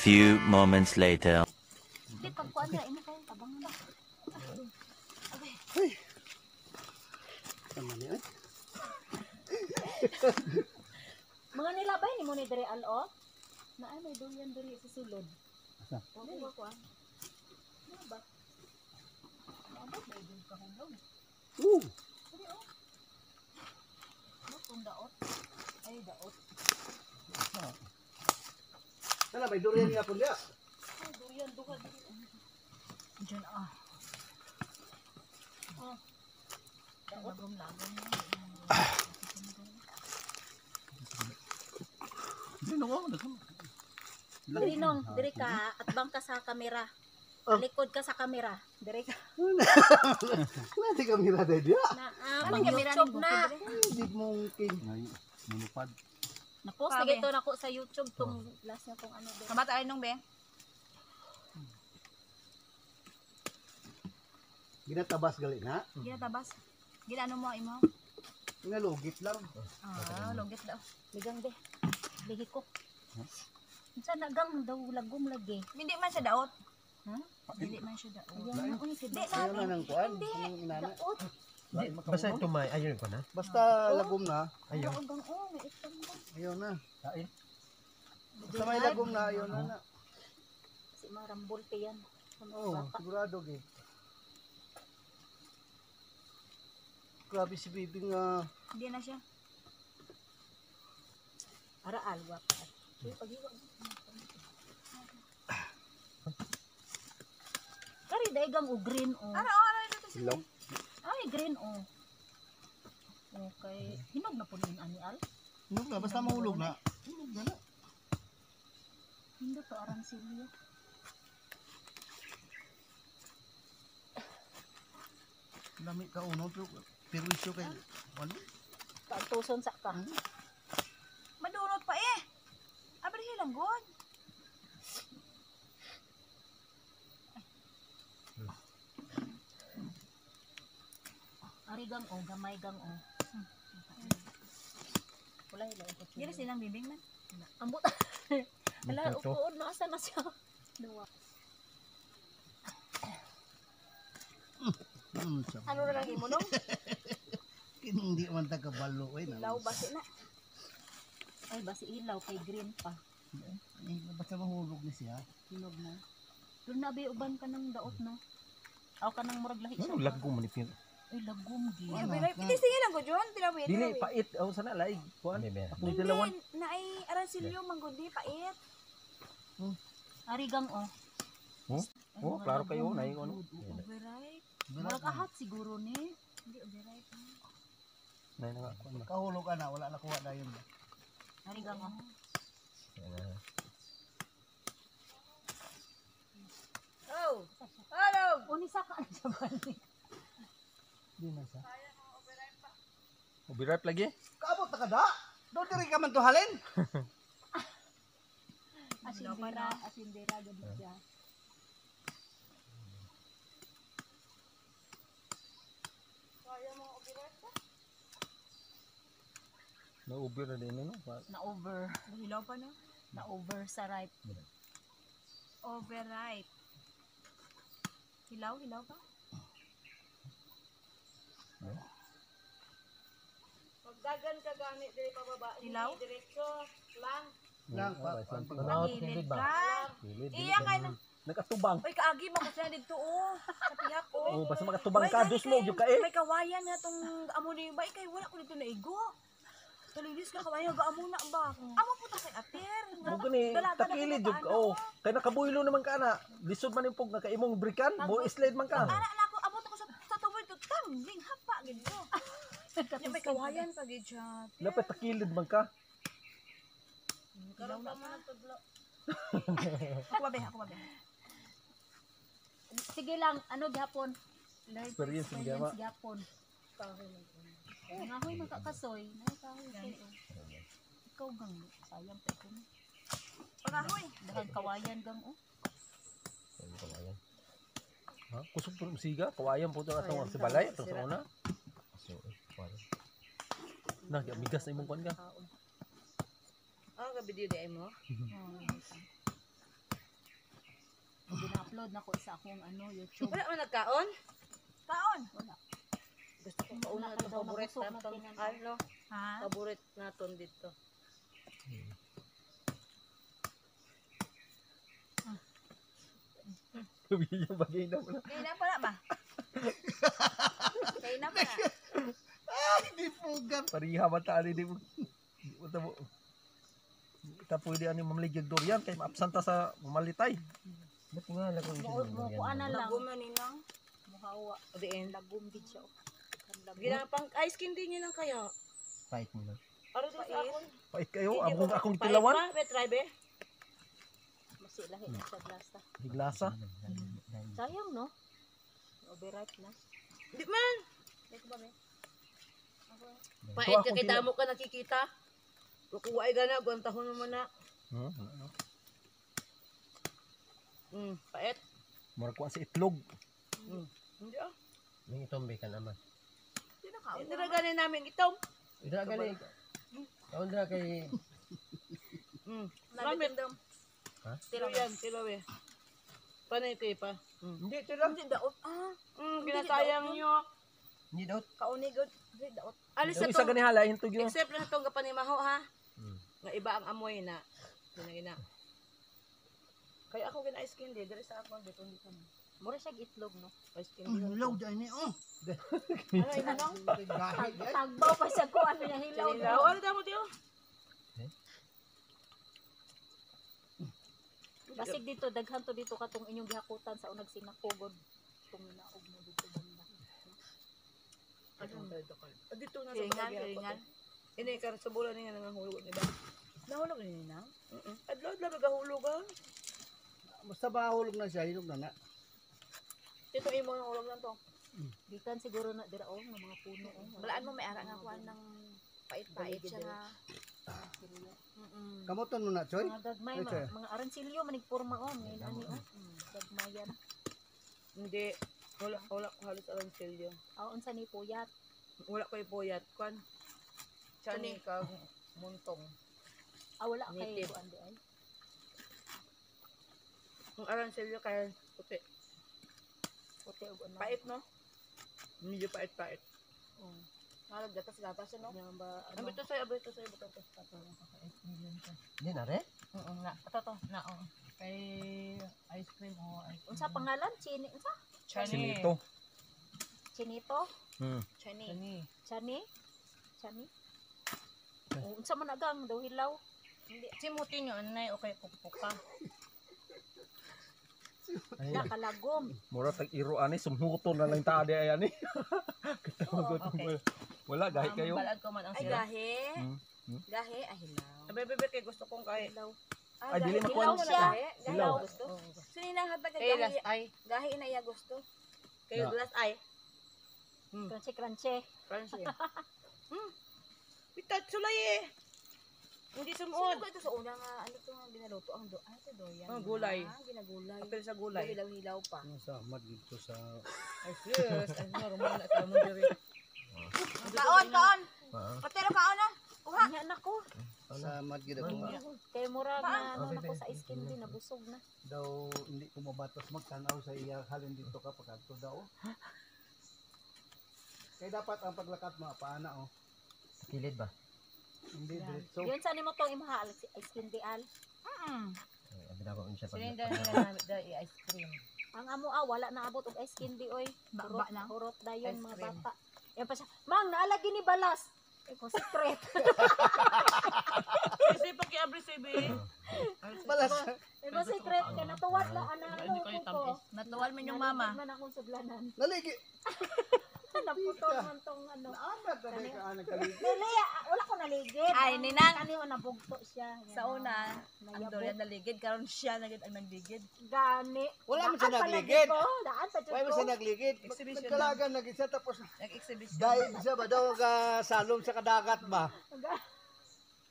few moments later. Hindi, pagkuhan na, ino kayo, tabang na. Ay. Tama niya. Mga nilabay ni mo ni Dere Al-o? Na ay, may durian diri sa sulod. Asa? Hindi ko kuhan. Ano ba? Ano ba? May dun ka hulog. Hindi o. Ano kung daot? Ay, daot. Sana may durian nga po niya. Ay, durian duha diri. Diyan ah. Oh. Daot. Lagom-lagom na. Diri nong, diri ka at bang ka sa kamera. Likod ka sa kamera. Diri ka. Nanti kamera dahil dia. Na pang YouTube na. Hindi mungkin. Munupad. Na-post na gito nako sa YouTube tong last na tong ano. Kamat ay nung be. Ginatabas gali na. Ginatabas. Ginano mo imo? Ngalugit lang. Lugit daw. Ligang de. Ligi ko. Unsa nagang daw lagom lagi. Hindi man siya daot. Ha? Dili man siya daot. Ayan na uy si Ayaw na ng kuan. Anong inana? daot. Basta ito may ayun ko na. Basta lagom na. Ayaw. Hanggang oh, may itong ba. Ayaw na. Kain. Basta may lagom na. Ayaw na. Si marambol pa yan. Oo, sigurado gid. Grabe si Bibi nga. Hindi na siya. Ara alwa pa. Uy pagiwa. Kari daigang o green o. Ara dito siya. Silong. Ay green o. Okay. Hinog na po ni ani al. Hulog na. Basta mahulog na. Hulog na na. Hindi to arang silyo. Dami ka uno. Pero isyo kay ano? Kaantuson sa ka. Madunot pa eh. Abri hilang god. Ari gang o, gamay gang o. Wala hila ko. Dili silang bibing man. Ambot. Wala upuon na asa na siya. Duwa. Ano na lang imo nung? Hindi man tagabalo. Ilaw basi na. Ay basi ilaw kay green pa. Basta mahulog na siya. Hinog na. Doon na bi uban ka ng daot no. Aw ka ng murag lahi siya. Ano lagom manipin? Ay lagom gi. Ay bilay. Pili sige lang ko John. Tilawit. Dili pait aw sana laig kuan. Ako dalawan. Hindi na ay aransilyo manggudi pait. Ari gang o. Oh, klaro kayo na yung ano. Overripe. Murag ahat siguro ni. Hindi overripe. Nay na kuan. Kahulog ka na. Wala na kuha na yun. Ari gang o. Oh. Hello. Uni sa ka sa balik. Hindi na siya. Ubirap lagi. Kaabot na ka da? Doon diri ka man tuhalin. Asindera gud siya. Na ubir na din no. Na over. Hilaw pa no? Na over sa ripe. Overripe. Hilaw pa? Magdagan ka gani diri pababa. Hilaw? Diretso lang. Lang pa. Pagilid ka. Iya kay na. Nakatubang. Oy kaagi mo kasi dito oh. Sa pihak ko. Oh, basta makatubang ka dos mo gyud ka eh. May kawayan nga tong amo ni ba kay wala ko dito na igo. Kalilis ka kawayan ga amo na ba? Amo puta kay ater. Mo gani takilid jud ka. Oh, kay nakabuylo naman ka na. Lisod man impog nga kay imong brikan, mo slide man ka. Ana na ako amo to ko sa tubod to tangling hapa gid ko. Nya may kawayan pa gid siya. Dapat takilid man ka. Karon pa man nagtudlo. Ako ba be? Sige lang, ano gihapon? Experience yung gama. Gihapon. Nga hoy makakasoy, nakahoy kayo. Ikaw gang sayang pa ko. Pagahoy. Dahil kawayan gang oh. Kawayan. Ha? Kusog po siga, kawayan po ito atong sa balay, atong sa una. So, parang. Migas na imong kuan ka. Ah, gabi di ay mo. upload na ko sa akong YouTube. Wala man nagkaon? Kaon. Gusto ko kauna Wala ito. ka daw Paborit nabusog na naton. tinan. Ano? Ha? Paborit naton dito. Sabihin niya bagay na muna. Kaya na pala ba? Kaya na pala. Di pugan. Pariha mata ani di mo. Di mo tamo. Kita pwede ani mamaligig durian kay maabsanta sa mamalitay. Ba't nga lang kung Mukuan na lang. Lagom na ninang. Muhawa. O diin. Lagom gid siya. Ginapang ice candy niyo lang kaya. fight mo na? Aro din sa akon. Pait kayo Hindi among ko- akong pait tilawan. ba? Bet try be. Masilahi na siya glasa. Higlasa. Sayang no? Overripe na. Di man. Ito ba, be? Pait Ito ka akong kay damo ka nakikita. Kukuha ay gana. Guantahon naman na. Pait. Murag kuan sa itlog. Hindi ah. May itombe ka naman. Sino kaon? Hindi na ganin namin itong. Ida gali. Kaon dra kay Ramit. Ha? Tilo yan. Tilo eh. Panay kayo pa. Hindi ito lang. Hindi daot. Ah, Ginasayang nyo. Hindi daw. kauni gud. Hindi daot. Alis Yung na isa to. ganihala hintog yun. Except na itong kapanimaho ha. Hmm. Nga iba ang amoy na. Gina. Kaya ako gina ice candy. Dari sa ako. Dito dito. Mura siya itlog no? Ice candy. Hilaw dyan ni. Ano yun ano? Gahi dyan. Tagbaw pa siya ko ano niya hilaw. Sinilaw. Ano damo tiyo? Basig dito daghan to dito katong inyong gihakutan sa unag sinakugod. Tuminaog mo dito banda. Dito na sa Kiringan, bagay ako. kiringan. Ini kar sa bulan nga nangahulog ni ba? Nahulog ni na. Adlaw gahulog ha. Basta mahulog na siya, hinog na na. Ito imo nang hulog lang to. Gikan siguro na dira oh ng mga puno oh. Balaan mo may ara nga kuan ng pait-pait siya nga. Kamuton mo na, Choy. Mga gagmay Ito. mga aransilyo manigporma oh ngayon ani oh. Gagmayan. Hindi. Wala ko halos alam silyo. Aon sa ni puyat. Wala ko ipuyat. Kwan. Chani ka muntong. Wala kay Native. kuan di ay. Ang aranselyo kaya puti. Puti og ano. Pait no? Medyo pait-pait. Oh. Nalog gatas-gatas siya no. Yan ba Ano ano? ito sa'yo? Ito sa'yo. Buto to. Hindi na re? Oo nga. Ito. Na oo. Kay ice cream o ice cream. Unsa pangalan? Chini unsa? Sinito. Chinito? Chani. Chani? Chani? Oh, unsa man agang daw hilaw? Simuti nyo. Anay o kay pukpuka. Nakalagom. Mura tag iro ani sumhuto na lang taade ay ani. Okay. Wala gahi kayo. Balad ko man ang Ay sila. gahe. Hmm. Gahe ay hilaw. Bebe kay gusto kong kay. Hilaw. Ay, dili gahe. makuha Hilaw siya. siya. Gahe Hilaw. ang gusto. Sino yung hatag kay Kay gahe? last ay. Gahe na iya gusto. Kay Na. last ay. Crunchy crunchy. Crunchy. Bitat sulay eh. Hindi Sino sumuod. ba ito sa una nga ano to nga binaluto ang ito doyan. Ang gulay. Ginagulay. Apil sa gulay. Hilaw-hilaw pa. Masama dito sa... Ay sis. Ay normal na sa mo diri. Kaon. Ah. Patero kaon na. Uha. Nya nako. Sa madgida ko nga. Kay mura na ano Okay, nako okay. sa skin din nabusog na. Daw hindi ko mabatos magtanaw sa iya halin dito ka pagkanto daw. Kaya dapat ang paglakat mo, paana oh. Kilid ba? Hindi diretso. Yun sa nimo tong imahal skin di al. Ay, abinawa ko siya pag. Sininda nila na ice cream. Ang amo wala na abot og ice candy oy. Baba na. Hurot dayon Ice mga cream. bata. Yan pa siya. Mang naalagi ni balas. Ko secret. Kasi pag i-abri si Bi. Balas. Iko secret kay natuwad la ana ano ko. Natuwal man yung mama. Man akong sudlanan. Naligi. Naputol man tong ano. Naamat na may kaanang kaligi. Dili, wala ko naligid. Ay, ninang. Kani na nabugto siya. Yan. Sa una, ang Nayabot. durian naligid. Karon siya nagid ang nagligid. Gani. Wala man siya Daan pa nagligid. lagi ko, Daan pa Why jud mo ko. siya nagligid? Exhibition Nagkalagan lagi siya tapos Nag-exhibition. dahil siya ba daw ka salom sa kadagat ba?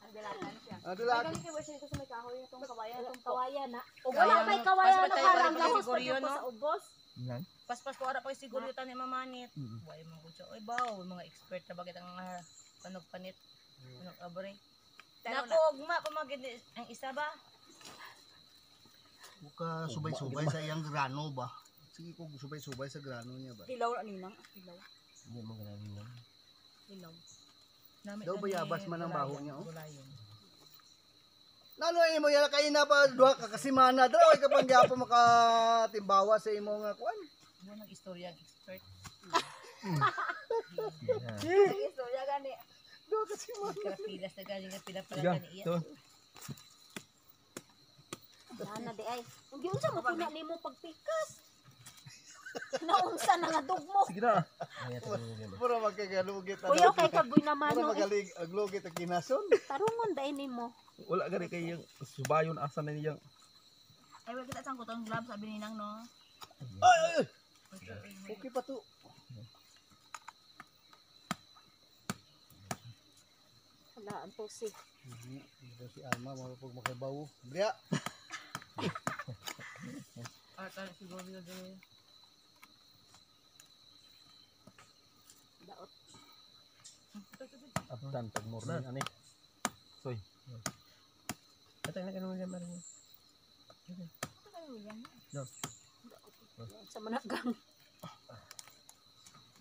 Ang dalatan siya. Adulat. Ay, galing siya sa may kahoy itong kawayan. Itong kawayan na. Kawayan, Wala may kawayan mas na matay parang pala gahos siguro pa yun, ko no? sa ubos. Yan. Paspas ko ara pa siguro yutan ni mamanit. Buhay mo gud siya. Oy baw, mga expert na bagit ang panog panit. Panog abri. Taro na. Napugma pamagid ang isa ba? Buka subay-subay sa iyang grano ba? Sige ko subay-subay sa grano niya ba? Hilaw na ninang. Hilaw. Hindi mo ganun lang. Hilaw. Nami Daw na bayabas ni man ang Gulayan, baho niya, oh. Gulayan. Nano imo ya kay na pa duha ka kasimana daw ay kapag gyapon makatimbawa sa imo nga kuan. Mo nang istorya ang expert. Sige, so ya gani. Duha ka simana. Karapilas na galing nga pila pala Siga, kani iya. to. Nana di ay. Hindi unsa mo tuna nimo pagpikas. Naunsa na nga dugmo. Sige na. Ay, ito yung ganun. Pura magkagalugit. Kuya kay kaboy naman Pura no. magalig aglugit ang kinason. Tarungon dai nimo. Wala gani kay yung subayon asa na niyang Ay wala kita sang kutong gloves sabi ni nang no. Ay. Okay pa to. Wala ang pusi. Ito si Alma mo pag makabaw. Bria. Ata siguro yun dali. Daot. aptan pag morning ani. Soy. Ito yung ganun lang marin. Sa managang.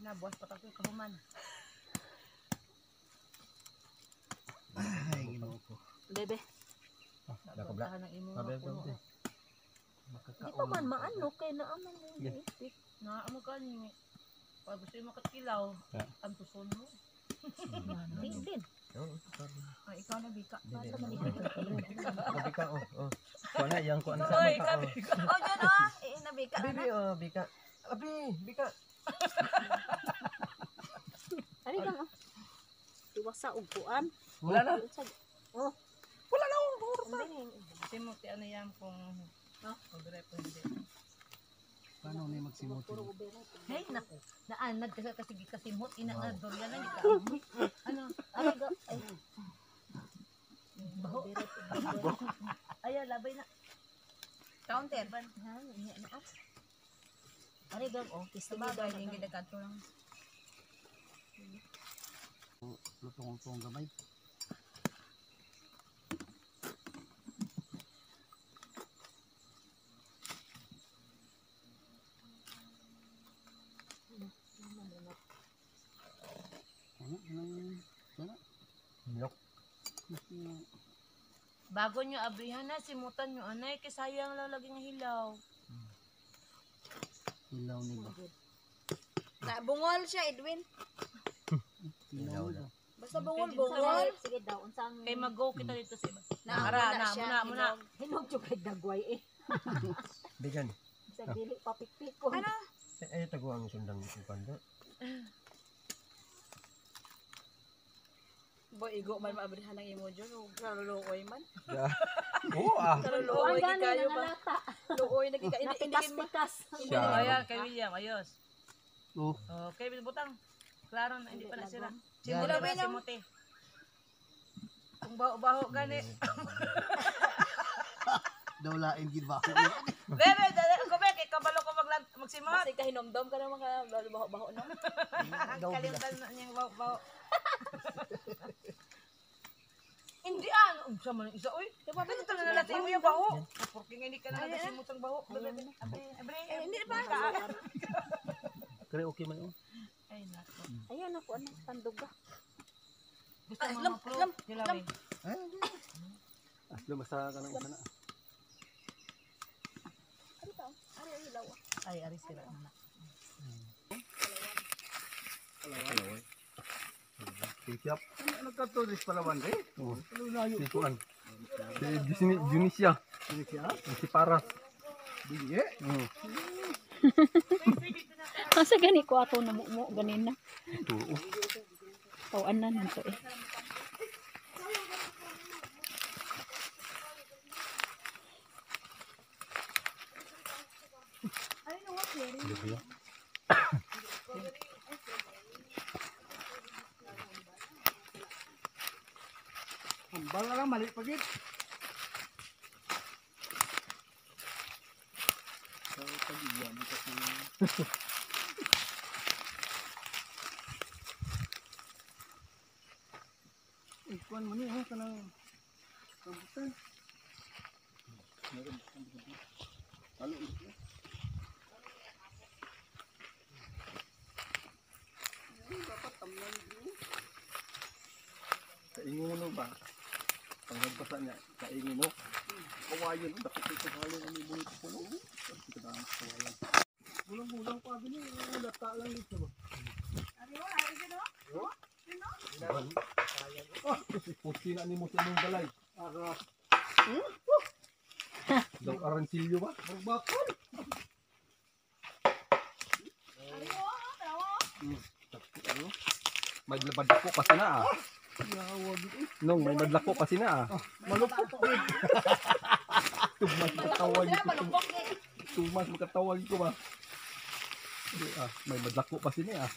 Nabuwas pa tayo kahuman. Ay ginoo ko. Bebe. Nakabla. Tahan ng imo. Sabi ko. Di pa man maano kay na amang Yeah. ipit. Na amo ka ni. Pag gusto mo makakilaw, Yeah. ang tuson mo. Din. Oo. Ay ikaw na bika. Dili. Basta man ipit. Sabi ka, oh. Kuana yang kuana sa Oy, mata. kabi. Oh, dyan oh. Nabika na. Bibi, oh, bika. Abi, bika. Ari lang oh. Iwas sa upuan. Wala na. Oh. Wala na. Kasi mo ti ano yan kung pag-rep o hindi. Paano ni magsimot? Hey, naku. Naanad kasi kasimot. Ina nga dolya na. Ikaw. Ano? Ano ga? Ay. Baho. Ayaw, labay na. Counter. Ha, niya na ah. Ari gam oh, Sa kistig bagay, daw hindi na. nagkanto lang. Lutong-lutong gamay. Milok. Bago nyo abrihan na, simutan nyo. Anay, kasayang lang lagi ng hilaw. Ilaw ni ba? Na bungol siya Edwin. Ilaw na. Basta bungol Sige, bungol. Sige daw unsang Kay mag-go kita dito sa iba. Naara na, muna. Hinog jud kay dagway eh. Bigan. Sa dili papikpikon. Ano? Ay, tago ang sundang panda. Boy igo man maabrihan ng imo jud ug kaluloy man. Oo ah. Kaluloy gid kayo ba? Luoy na gid ka pikas. Siya. Ayan, kay William, ayos. Oh. Okay, butang. Klaro na, hindi pa na sila. Yan. Simula ba si Mote? Kung baho-baho gani. Daw lain gid ba? Bebe, dali ko ba kay kabalo ko magsimot. Kasi kahinomdom ka na mga baho-baho no. Kalimutan na niyang baho-baho. Hindi ano, sa man isa oy. Diba ba ito na natin mo yung baho? Porque nga hindi ka na nagasimot ang baho. Abre, hindi pa ka. Kare okay man yun. Ay nako. Ayun ako ano panduga. Gusto mo ma-pro? Dilawin. Aslo basta kanang sana. Ari ta. Ari ilaw. Ay, ari sila na. Tiyap. Nagkatulis palawan eh. Oo. Si Kuan. Si Junisia. Si Paras. Biye. Asa gani ko ato na mo ganina. Oo. Tawan na nanto eh. Dito. Hambal na lang mali pagit. Sa pag-iyan kasi ikuan mo ni ha kanang kambutan. ba? Pangagpasa niya, kaingin no? Kawayan, dapat ito kawayan ang ibulit ko no? Kita na ang kawayan. Gulang-gulang pa din yung lata lang dito ba? Puti na ni mo sa mong balay. Daw aransilyo ba? Bagbakol! May madlako kasi na ah. Nung may madlako kasi na ah. Malupok ko eh! Tumas makatawag ko. Tumas makatawag ko ba? Hindi, may madlako pa sini ah.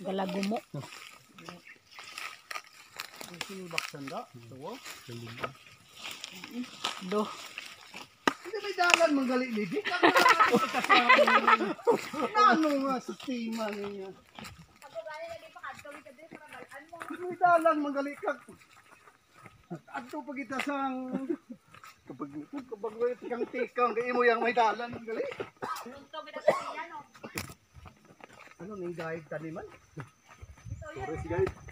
Galago mo. Ang sinibaksan da? Ito Do. Hindi may dalan manggali lidik. Ano nga sistema niya? May dalan manggali kag. Adto pa kita sang kapag tikang kay imo yang may dalan manggali. Ano ning gaig taniman? Sorry guys.